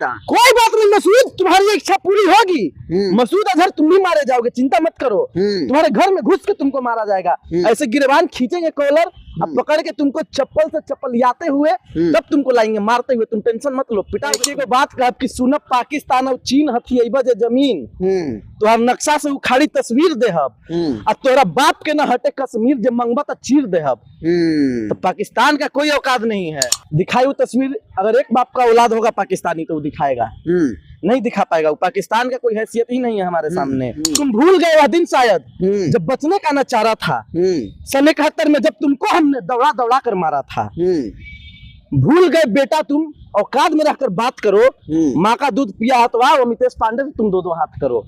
कोई बात नहीं मसूद, तुम्हारी इच्छा पूरी होगी। मसूद अजहर तुम भी मारे जाओगे, चिंता मत करो। तुम्हारे घर में घुस के तुमको मारा जाएगा। ऐसे गिरबान खींचेंगे कॉलर, अब पकड़ के तुमको चप्पल से चप्पल याते हुए तब तुमको लाएंगे मारते हुए। तुम टेंशन मत लो। पिटा को बात कहा कि सुनब पाकिस्तान और चीन हथियाइबा जे जमीन तो हम नक्शा से उखाड़ी तस्वीर देहब और तोरा बाप के न हटे कश्मीर जे मंगबा त चीर देहब। तो पाकिस्तान का कोई औकात नहीं है। दिखाई वो तस्वीर, अगर एक बाप का औलाद होगा पाकिस्तानी तो वो दिखाएगा, नहीं दिखा पाएगा। वो पाकिस्तान का कोई हैसियत ही नहीं है हमारे सामने। तुम भूल गए वह दिन शायद जब बचने का न चारा था, सन 71 में जब तुमको हमने दौड़ा दौड़ा कर मारा था। भूल गए बेटा तुम, औकात में रहकर बात करो। माँ का दूध पिया हतवा अमितेश पांडे से तुम दो दो हाथ करो।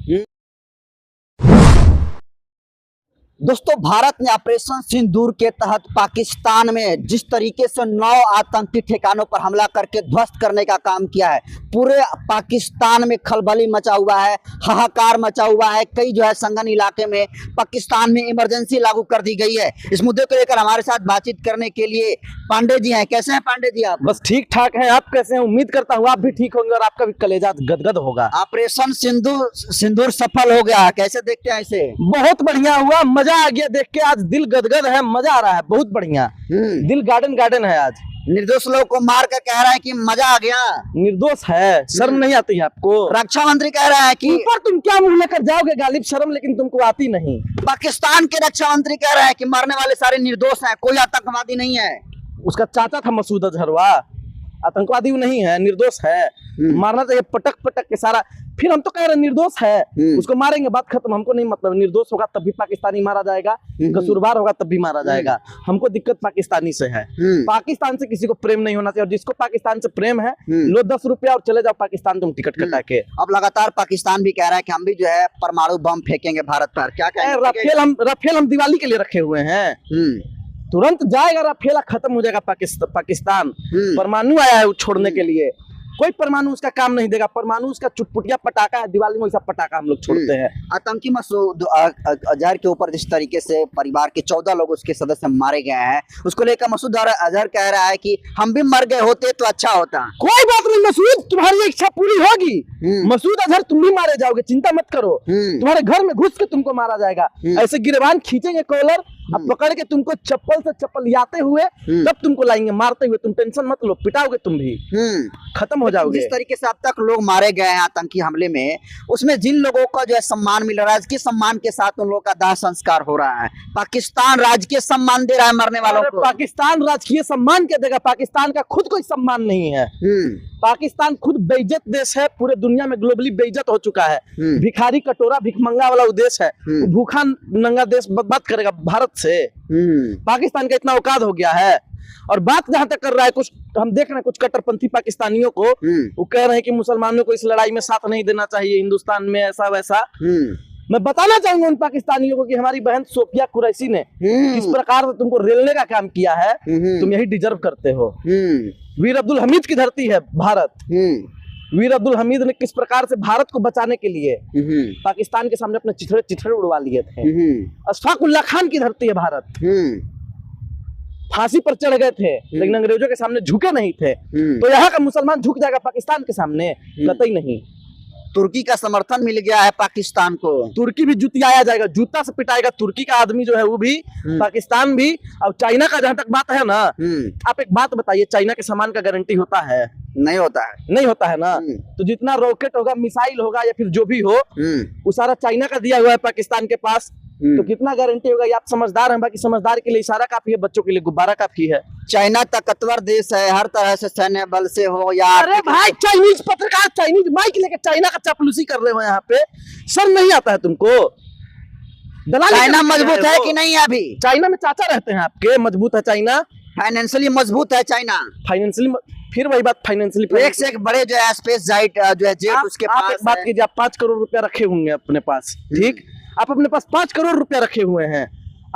दोस्तों, भारत ने ऑपरेशन सिंदूर के तहत पाकिस्तान में जिस तरीके से 9 आतंकी ठिकानों पर हमला करके ध्वस्त करने का काम किया है, पूरे पाकिस्तान में खलबली मचा हुआ है, हाहाकार मचा हुआ है। कई जो है संगन इलाके में पाकिस्तान में इमरजेंसी लागू कर दी गई है। इस मुद्दे को लेकर हमारे साथ बातचीत करने के लिए पांडे जी हैं। कैसे हैं पांडे जी आप? बस ठीक ठाक है। आप कैसे हैं? उम्मीद करता हूँ आप भी ठीक होंगे और आपका भी कलेजा गदगद होगा। ऑपरेशन सिंदूर सफल हो गया, कैसे देखते हैं इसे? बहुत बढ़िया हुआ, मजा आ गया देख के। आज दिल गदगद है, मजा आ रहा है, बहुत बढ़िया। दिल गार्डन गार्डन है आज। निर्दोष लोग को मार कर कह रहा है कि मजा आ गया। निर्दोष है, शर्म नहीं आती है आपको? रक्षा मंत्री कह रहा है कि ऊपर तुम क्या मुंह लेकर जाओगे गालिब, शर्म लेकिन तुमको आती नहीं। पाकिस्तान के रक्षा मंत्री कह रहा है कि मरने वाले सारे निर्दोष हैं, कोई आतंकवादी नहीं है। उसका चाचा था मसूद अजहरवा, आतंकवादी नहीं है, निर्दोष है। मारना चाहिए पटक पटक के सारा। फिर हम तो कह रहे निर्दोष है, उसको मारेंगे, बात खत्म। हमको नहीं मतलब, निर्दोष होगा तब भी पाकिस्तानी मारा जाएगा, कसूरवार होगा तब भी मारा जाएगा। हमको दिक्कत पाकिस्तानी से है। पाकिस्तान से किसी को प्रेम नहीं होना चाहिए, और जिसको पाकिस्तान से प्रेम है लो 10 रुपया और चले जाओ पाकिस्तान, तुम टिकट कटा के। अब लगातार पाकिस्तान भी कह रहा है कि हम भी जो है परमाणु बम फेंकेंगे भारत पर। क्या कहेंगे? राफेल हम दिवाली के लिए रखे हुए हैं। तुरंत जाएगा राफेल, खत्म हो जाएगा पाकिस्तान। परमाणु आया है वो छोड़ने के लिए, कोई परमाणु उसका काम नहीं देगा। परमाणु उसका चुटपुटिया पटाखा है, दिवाली में वैसा पटाखा हम लोग छोड़ते हैं। आतंकी मसूद अजहर के ऊपर जिस तरीके से परिवार के 14 लोग उसके सदस्य मारे गए हैं, उसको लेकर मसूद अजहर कह रहा है कि हम भी मर गए होते तो अच्छा होता। कोई बात नहीं मसूद, तुम्हारी इच्छा पूरी होगी। मसूद अजहर तुम भी मारे जाओगे, चिंता मत करो। तुम्हारे घर में घुस के तुमको मारा जाएगा। ऐसे गिरबान खींचेंगे कॉलर, अब पकड़ के तुमको चप्पल से चप्पल याते हुए तब तुमको लाएंगे मारते हुए। तुम टेंशन मत लो, पिटाओगे तुम भी, खत्म हो जाओगे। जिस तरीके से अब तक लोग मारे गए हैं आतंकी हमले में, उसमें जिन लोगों का जो है सम्मान मिल रहा है, राजकीय सम्मान के साथ उन लोगों का दाह संस्कार हो रहा है। पाकिस्तान राजकीय सम्मान दे रहा है मरने वालों को। पाकिस्तान राजकीय सम्मान क्या देगा? पाकिस्तान का खुद कोई सम्मान नहीं है। पाकिस्तान खुद बेइज्जत देश है, पूरे दुनिया में ग्लोबली बेइज्जत हो चुका है। भिखारी कटोरा भिखमंगा वाला वो देश है, भूखा नंगा देश बात करेगा भारत से। पाकिस्तान का इतना औकात हो गया है। और बात जहां तक कर रहा है, कुछ हम देख रहे हैं कुछ कट्टरपंथी पाकिस्तानियों को, वो कह रहे हैं कि मुसलमानों को इस लड़ाई में साथ नहीं देना चाहिए, हिंदुस्तान में ऐसा वैसा। मैं बताना चाहूंगा उन पाकिस्तानियों को कि हमारी बहन सोफिया कुरैशी ने किस प्रकार से तुमको रेलने का काम किया है, तुम यही डिजर्व करते हो। वीर अब्दुल हमीद की धरती है भारत। वीर अब्दुल हमीद ने किस प्रकार से भारत को बचाने के लिए पाकिस्तान के सामने अपने चिथड़े उड़वा लिए थे। अशफाक उल्लाह खान की धरती है भारत। फांसी पर चढ़ गए थे लेकिन अंग्रेजों के सामने झुके नहीं थे। तो यहाँ का मुसलमान झुक जाएगा पाकिस्तान के सामने? कतई नहीं। तुर्की का समर्थन मिल गया है पाकिस्तान को, तुर्की भी जुतियाया जाएगा, जूता से पिटाएगा। तुर्की का आदमी जो है वो भी, पाकिस्तान भी। और चाइना का जहां तक बात है ना, आप एक बात बताइए, चाइना के सामान का गारंटी होता है? नहीं होता है। नहीं होता है ना। तो जितना रॉकेट होगा, मिसाइल होगा या फिर जो भी हो, वो सारा चाइना का दिया हुआ है पाकिस्तान के पास। तो कितना गारंटी होगा? आप समझदार हैं, बाकी समझदार के लिए इशारा काफी है, बच्चों के लिए गुब्बारा काफी है। चाइना ताकतवर देश है, हर तरह से सैन्य बल से हो या। अरे भाई, चाइनीज पत्रकार चाइनीज माइक लेके चाइना का चापलूसी कर रहे हो यहाँ पे, शर्म नहीं आता है तुमको? चाइना मजबूत है कि नहीं? अभी चाइना में चाचा रहते हैं आपके, मजबूत है चाइना? फाइनेंशियली मजबूत है चाइना। फाइनेंशियली, फिर वही बात, फाइनेंशियली एक से एक बड़े जो है स्पेस जाइट जो है जेट उसके पास। आप एक बात कीजिए, आप 5 करोड़ रुपया रखे होंगे अपने पास, ठीक? आप अपने पास 5 करोड़ रुपया रखे हुए हैं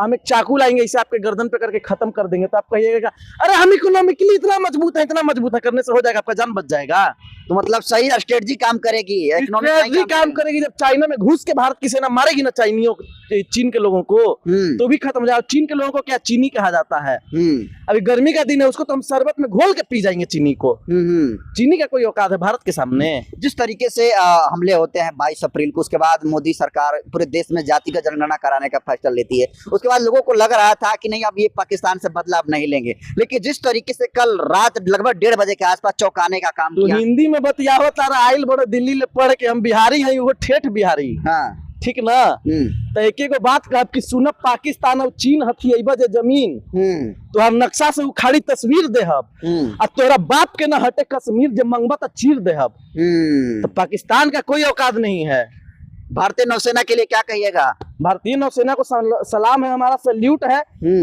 हम एक चाकू लाएंगे इसे आपके गर्दन पे करके खत्म कर देंगे, तो आप कहिएगा अरे हम इकोनॉमिकली इतना मजबूत है, करने से हो जाएगा, आपका जान बच जाएगा। तो मतलब सही स्ट्रेटजी काम करेगी, स्ट्रेटजी काम करेगी। जब चाइना में घुस के भारत की सेना मारेगी ना चाइनियों चीन के लोगों को, तो भी खत्म हो जाएगा। चीन के लोगों को क्या चीनी कहा जाता है? अभी गर्मी का दिन है, उसको तो हम शरबत में घोल के पी जाएंगे चीनी को। चीनी का कोई औकात है भारत के सामने? जिस तरीके से हमले होते हैं 22 अप्रैल को, उसके बाद मोदी सरकार पूरे देश में जातिगत जनगणना कराने का फैसला लेती है। उसके बाद लोगों को लग रहा था कि नहीं अब ये पाकिस्तान से बदलाव नहीं लेंगे, लेकिन जिस तरीके से कल रात लगभग 1:30 बजे के आसपास चौंकाने का काम तो किया। हिंदी में बतियावो तारा आइल बड़ो दिल्ली ले पढ़ के हम बिहारी हैं, वो ठेठ बिहारी। हाँ ठीक ना? तो एक बात कहब कि सुनब पाकिस्तान और चीन हथियाइबा जे जमीन, तो हम नक्शा से उखाड़ी तस्वीर देहब, और तोरा बाप के ना हटे कश्मीर जे मंगबा तो चीर देहब। तो पाकिस्तान का कोई औकात नहीं है। भारतीय नौसेना के लिए क्या कहिएगा? भारतीय नौसेना को सलाम है, हमारा सल्यूट है।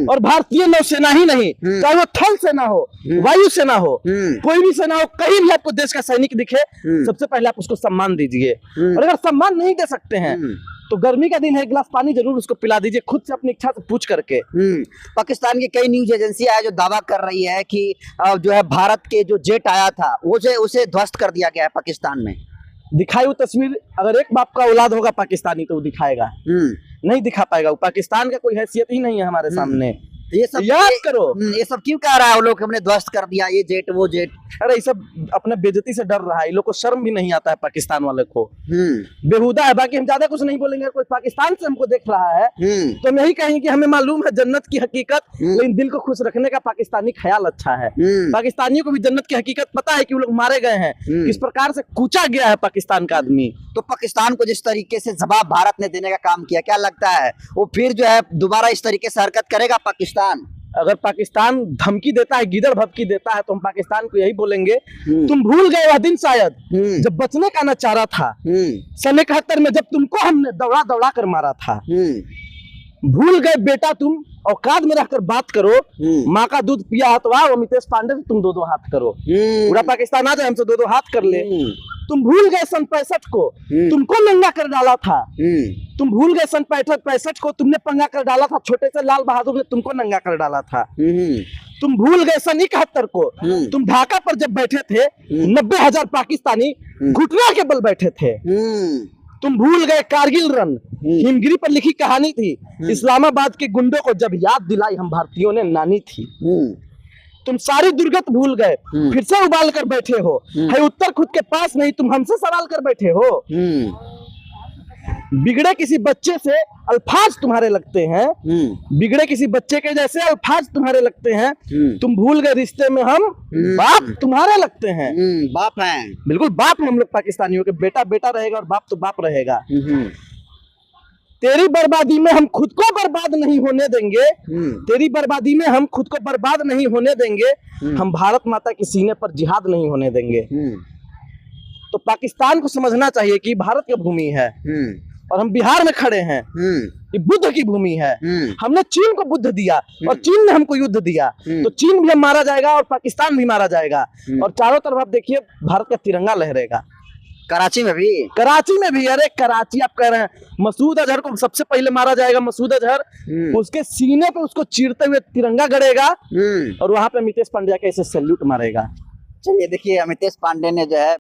और भारतीय नौसेना ही नहीं, चाहे वो थल सेना हो, वायु सेना हो, कोई भी सेना हो, कहीं भी आपको देश का सैनिक दिखे, सबसे पहले आप उसको सम्मान दीजिए। और अगर सम्मान नहीं दे सकते हैं तो गर्मी का दिन है, एक गिलास पानी जरूर उसको पिला दीजिए, खुद से अपनी इच्छा से पूछ करके। पाकिस्तान की कई न्यूज एजेंसियां है जो दावा कर रही है कि जो है भारत के जो जेट आया था उसे ध्वस्त कर दिया गया है पाकिस्तान में। दिखाई वो तस्वीर, अगर एक बाप का औलाद होगा पाकिस्तानी तो वो दिखाएगा, नहीं दिखा पाएगा। वो पाकिस्तान का कोई हैसियत ही नहीं है हमारे सामने। ये सब याद करो, ये सब क्यों कह रहा है वो लोग, हमने ध्वस्त कर दिया ये जेट वो जेट? अरे ये सब अपने बेइज्जती से डर रहा है, इन लोग को शर्म भी नहीं आता है पाकिस्तान वाले को। बेहुदा है। बाकी हम ज्यादा कुछ नहीं बोलेंगे। कोई पाकिस्तान से हमको देख रहा है तो हम यही कहेंगे कि हमें मालूम है जन्नत की हकीकत, लेकिन दिल को खुश रखने का पाकिस्तानी ख्याल अच्छा है। पाकिस्तानियों को भी जन्नत की हकीकत पता है कि वो लोग मारे गए हैं, किस प्रकार से कूचा गया है पाकिस्तान का आदमी। तो पाकिस्तान को जिस तरीके से जवाब भारत ने देने का काम किया, क्या लगता है वो फिर जो है दोबारा इस तरीके से हरकत करेगा पाकिस्तान? अगर पाकिस्तान धमकी देता है, गिदड़ भभकी देता है, तो हम पाकिस्तान को यही बोलेंगे, तुम भूल गए वह दिन शायद जब बचने का न चारा था, सन 71 में जब तुमको हमने दौड़ा दौड़ा कर मारा था। भूल गए बेटा तुम, औकात में रहकर बात करो, माँ का दूध पिया हतवा अमितेश पांडे से तुम 2-2 हाथ करो। पूरा पाकिस्तान आ जाए हमसे 2-2 हाथ कर ले। तुम भूल गए सन 65 को, तुमको नंगा कर डाला था। तुम भूल गए सन 65 को, तुमने पंगा कर डाला था, छोटे से लाल बहादुर ने तुमको नंगा कर डाला था। तुम भूल गए सन 71 को, तुम ढाका पर जब बैठे थे 90,000 पाकिस्तानी घुटना के बल बैठे थे। तुम भूल गए कारगिल रन, हिमगिरी पर लिखी कहानी थी, इस्लामाबाद के गुंडों को जब याद दिलाई हम भारतीयों ने नानी थी। तुम सारी दुर्गत भूल गए, फिर से उबाल कर बैठे हो, है उत्तर खुद के पास नहीं, तुम हमसे सवाल कर बैठे हो। बिगड़े किसी बच्चे से अल्फाज तुम्हारे लगते हैं, बिगड़े किसी बच्चे के जैसे अल्फाज तुम्हारे लगते हैं। तुम भूल गए रिश्ते में हम बाप तुम्हारे लगते हैं। बाप हैं, बिल्कुल बाप हैं हम लोग पाकिस्तानियों के। बेटा बेटा रहेगा और बाप तो बाप रहेगा। तेरी बर्बादी में हम खुद को बर्बाद नहीं होने देंगे, तेरी बर्बादी में हम खुद को बर्बाद नहीं होने देंगे, हम भारत माता के सीने पर जिहाद नहीं होने देंगे। तो पाकिस्तान को समझना चाहिए कि भारत की भूमि है और हम बिहार में खड़े हैं, ये बुद्ध की भूमि है। हमने चीन को बुद्ध दिया और चीन ने हमको युद्ध दिया, तो चीन भी मारा जाएगा और पाकिस्तान भी मारा जाएगा। और चारों तरफ आप देखिए भारत का तिरंगा लहरेगा। कराची में भी, कराची में भी। अरे कराची आप कह रहे हैं, मसूद अजहर को सबसे पहले मारा जाएगा। मसूद अजहर, उसके सीने पे उसको चीरते हुए तिरंगा गड़ेगा और वहां पे अमितेश पांडे के ऐसे सैल्यूट मारेगा। चलिए देखिए, अमितेश पांडे ने जो है